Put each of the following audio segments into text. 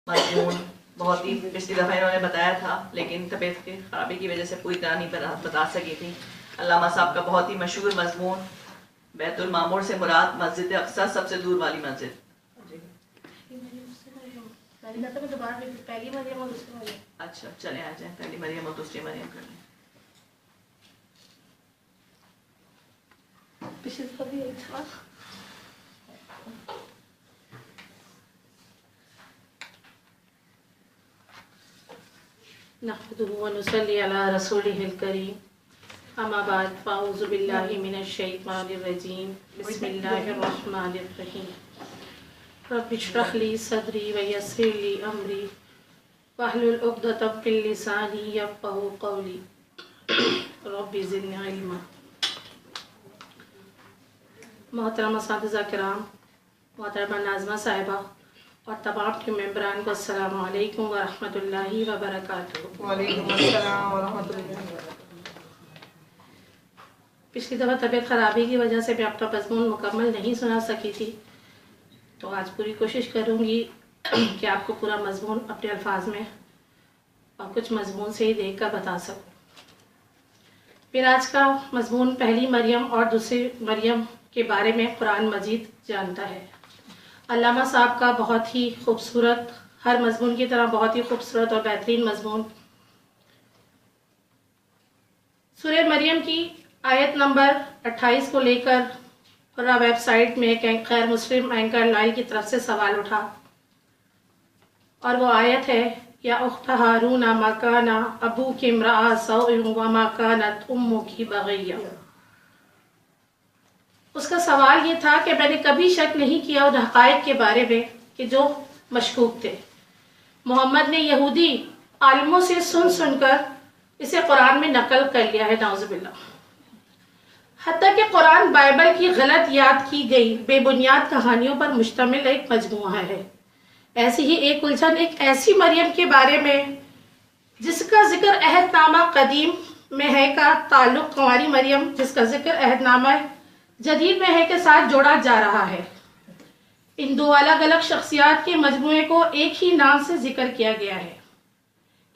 مضمون بہت ہی پچھلی دفعہ انہوں نے بتایا تھا لیکن طبیعت کی خرابی کی وجہ سے پوری طرح نہیں بتا سکی تھی. علامہ صاحب کا بہت ہی مشہور مضمون بیت المعمور سے مراد مسجد اقصی سب سے دور والی مسجد. اچھا چلے آ جائیں, پہلی مریم اور دوسری مریم کر لیں. نحمده ونصلي على رسوله الكريم اما بعد فاعوذ بالله من الشيطان الرجيم بسم الله الرحمن الرحيم رب اشرح لي صدري ويسر لي امري واحلل عقدة من لساني يفقهوا قولي رب زدني علما. محترم اساتذہ کرام, محترمہ ناظمہ صاحبہ اور تمام کے ممبران کو السلام علیکم ورحمۃ اللہ وبرکاتہ. وعلیکم السلام ورحمۃ اللہ وبرکاتہ. پچھلی دفعہ طبیعت خرابی کی وجہ سے میں اپنا مضمون مکمل نہیں سنا سکی تھی, تو آج پوری کوشش کروں گی کہ آپ کو پورا مضمون اپنے الفاظ میں اور کچھ مضمون سے ہی دیکھ کر بتا سکوں. پھر آج کا مضمون پہلی مریم اور دوسری مریم کے بارے میں قرآن مجید جانتا ہے. علامہ صاحب کا بہت ہی خوبصورت, ہر مضمون کی طرح بہت ہی خوبصورت اور بہترین مضمون سورہ مریم کی آیت نمبر 28 کو لے کر قرآن ویب سائٹ میں ایک غیر مسلم اینکر لائن کی طرف سے سوال اٹھا, اور وہ آیت ہے یا اخت ہارون ما کان ابوک امرأ سوء وما کانت امک بغیہ. اس کا سوال یہ تھا کہ میں نے کبھی شک نہیں کیا ان حقائق کے بارے میں کہ جو مشکوک تھے. محمد نے یہودی عالموں سے سن کر اسے قرآن میں نقل کر لیا ہے, نعوذ باللہ. حتیٰ کہ قرآن بائبل کی غلط یاد کی گئی بے بنیاد کہانیوں پر مشتمل ایک مجموعہ ہے. ایسی ہی ایک الجھن ایک ایسی مریم کے بارے میں جس کا ذکر عہد نامہ قدیم میں ہے کا تعلق کنواری مریم جس کا ذکر عہد نامہ جدید میں ہے کے ساتھ جوڑا جا رہا ہے. ان دو الگ الگ شخصیات کے مجموعے کو ایک ہی نام سے ذکر کیا گیا ہے.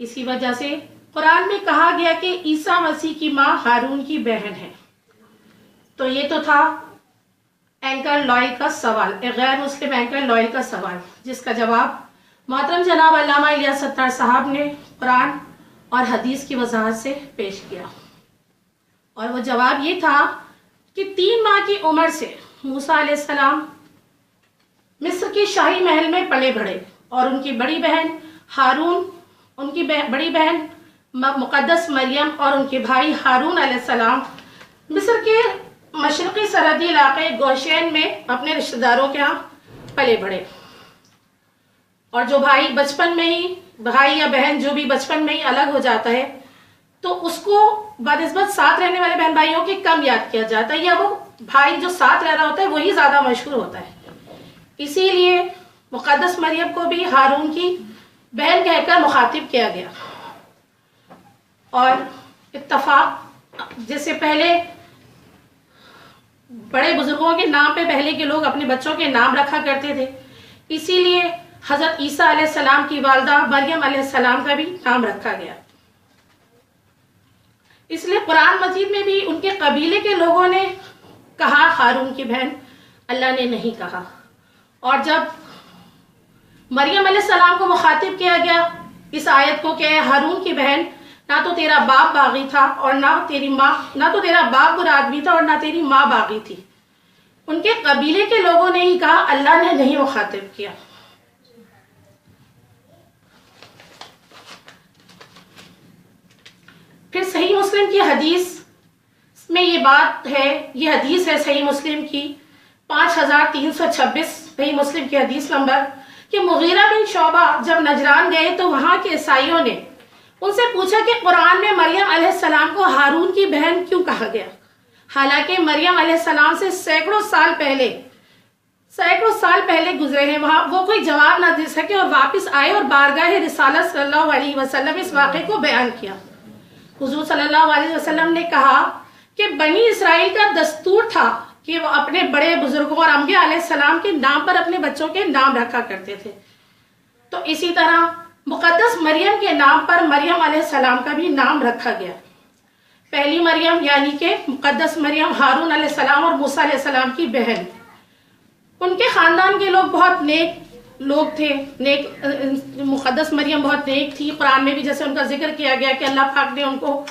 اسی وجہ سے قرآن میں کہا گیا کہ عیسیٰ مسیح کی ماں ہارون کی بہن ہے. تو یہ تو تھا اینکر لوئل کا سوال, ایک غیر مسلم اینکر لوئل کا سوال, جس کا جواب محترم جناب علامہ الیاس ستار صاحب نے قرآن اور حدیث کی وضاحت سے پیش کیا. اور وہ جواب یہ تھا کہ 3 ماہ کی عمر سے موسیٰ علیہ السلام مصر کے شاہی محل میں پلے بڑھے, اور ان کی بڑی بہن ہارون, ان کی بڑی بہن مقدس مریم اور ان کے بھائی ہارون علیہ السلام مصر کے مشرقی سرحدی علاقے گوشین میں اپنے رشتہ داروں کے ہاں پلے بڑھے. اور جو بھائی بچپن میں ہی, بھائی یا بہن جو بھی بچپن میں ہی الگ ہو جاتا ہے تو اس کو بنسبت ساتھ رہنے والے بہن بھائیوں کے کم یاد کیا جاتا ہے, یا وہ بھائی جو ساتھ رہ رہا ہوتا ہے وہی زیادہ مشہور ہوتا ہے. اسی لیے مقدس مریم کو بھی ہارون کی بہن کہہ کر مخاطب کیا گیا. اور اتفاق جیسے پہلے بڑے بزرگوں کے نام پہ پہلے کے لوگ اپنے بچوں کے نام رکھا کرتے تھے, اسی لیے حضرت عیسیٰ علیہ السلام کی والدہ مریم علیہ السلام کا بھی نام رکھا گیا. اس لیے قرآن مجید میں بھی ان کے قبیلے کے لوگوں نے کہا ہارون کی بہن, اللہ نے نہیں کہا. اور جب مریم علیہ السلام کو مخاطب کیا گیا اس آیت کو کہ ہارون کی بہن, نہ تو تیرا باپ باغی تھا اور نہ تیری ماں, نہ تو تیرا باپ برا آدمی تھا اور نہ تیری ماں باغی تھی, ان کے قبیلے کے لوگوں نے ہی کہا, اللہ نے نہیں مخاطب کیا. پھر صحیح مسلم کی حدیث میں یہ بات ہے, یہ حدیث ہے صحیح مسلم کی 5326, صحیح مسلم کی حدیث نمبر, کہ مغیرہ بن شعبہ جب نجران گئے تو وہاں کے عیسائیوں نے ان سے پوچھا کہ قرآن میں مریم علیہ السلام کو ہارون کی بہن کیوں کہا گیا, حالانکہ مریم علیہ السلام سے سینکڑوں سال پہلے گزرے ہیں. وہاں وہ کوئی جواب نہ دے سکے اور واپس آئے اور بارگاہ رسالت صلی اللہ علیہ وسلم اس واقعے کو بیان کیا. حضور صلی اللہ علیہ وسلم نے کہا کہ بنی اسرائیل کا دستور تھا کہ وہ اپنے بڑے بزرگوں اور انبیاء علیہ السلام کے نام پر اپنے بچوں کے نام رکھا کرتے تھے. تو اسی طرح مقدس مریم کے نام پر مریم علیہ السلام کا بھی نام رکھا گیا. پہلی مریم یعنی کہ مقدس مریم ہارون علیہ السلام اور موسیٰ علیہ السلام کی بہن. ان کے خاندان کے لوگ بہت نیک لوگ تھے. مقدس مریم بہت نیک تھی. قرآن میں بھی جیسے ان کا ذکر کیا گیا کہ اللہ پاک نے ان کو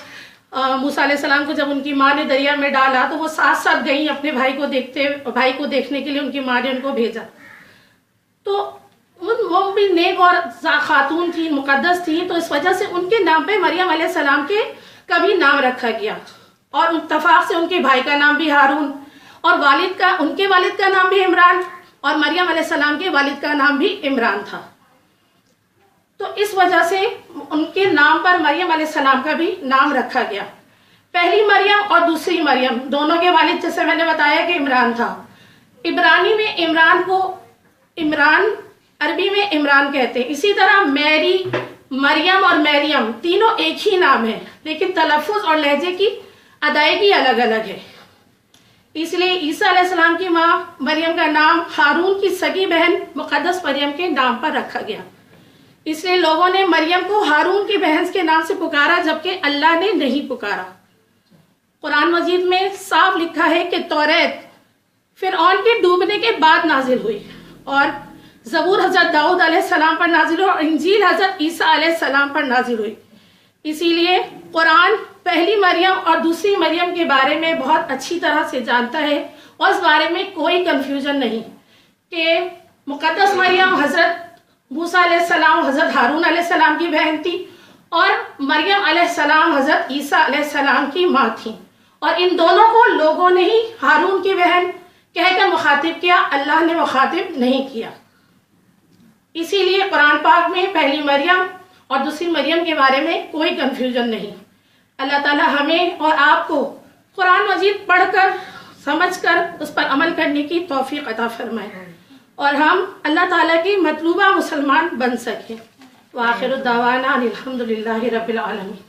موسیٰ علیہ السلام کو جب ان کی ماں نے دریا میں ڈالا تو وہ ساتھ ساتھ گئیں اپنے بھائی کو دیکھنے کے لیے. ان کی ماں نے ان کو بھیجا. تو وہ بھی نیک اور خاتون تھی, مقدس تھی, تو اس وجہ سے ان کے نام پہ مریم علیہ السلام کے کا بھی نام رکھا گیا. اور اتفاق سے ان کے بھائی کا نام بھی ہارون اور ان کے والد کا نام بھی عمران اور مریم علیہ السلام کے والد کا نام بھی عمران تھا. تو اس وجہ سے ان کے نام پر مریم علیہ السلام کا بھی نام رکھا گیا. پہلی مریم اور دوسری مریم دونوں کے والد جیسے میں نے بتایا کہ عمران تھا. عبرانی میں عمران کو عربی میں عمران کہتے ہیں. اسی طرح میری, مریم اور مریم تینوں ایک ہی نام ہے لیکن تلفظ اور لہجے کی ادائیگی الگ الگ ہے. اس لیے عیسیٰ علیہ السلام کی ماں مریم کا نام ہارون کی سگی بہن مقدس مریم کے نام پر رکھا گیا. اس لیے لوگوں نے مریم کو ہارون کی بہن کے نام سے پکارا جبکہ اللہ نے نہیں پکارا. قرآن مجید میں صاف لکھا ہے کہ توریت فرعون کے ڈوبنے کے بعد نازل ہوئی اور زبور حضرت داؤد علیہ السلام پر نازل ہوئی اور انجیل حضرت عیسیٰ علیہ السلام پر نازل ہوئی. اسی لیے قرآن پہلی مریم اور دوسری مریم کے بارے میں بہت اچھی طرح سے جانتا ہے اور اس بارے میں کوئی کنفیوژن نہیں کہ مقدس مریم حضرت موسیٰ علیہ السلام حضرت ہارون علیہ السلام کی بہن تھی اور مریم علیہ السلام حضرت عیسیٰ علیہ السلام کی ماں تھی. اور ان دونوں کو لوگوں نے ہی ہارون کی بہن کہہ کر مخاطب کیا, اللہ نے مخاطب نہیں کیا. اسی لیے قرآن پاک میں پہلی مریم اور دوسری مریم کے بارے میں کوئی کنفیوژن نہیں. اللہ تعالی ہمیں اور آپ کو قرآن مجید پڑھ کر سمجھ کر اس پر عمل کرنے کی توفیق عطا فرمائے اور ہم اللہ تعالیٰ کی مطلوبہ مسلمان بن سکیں. وآخر الدعوانا الحمدللہ رب العالمین.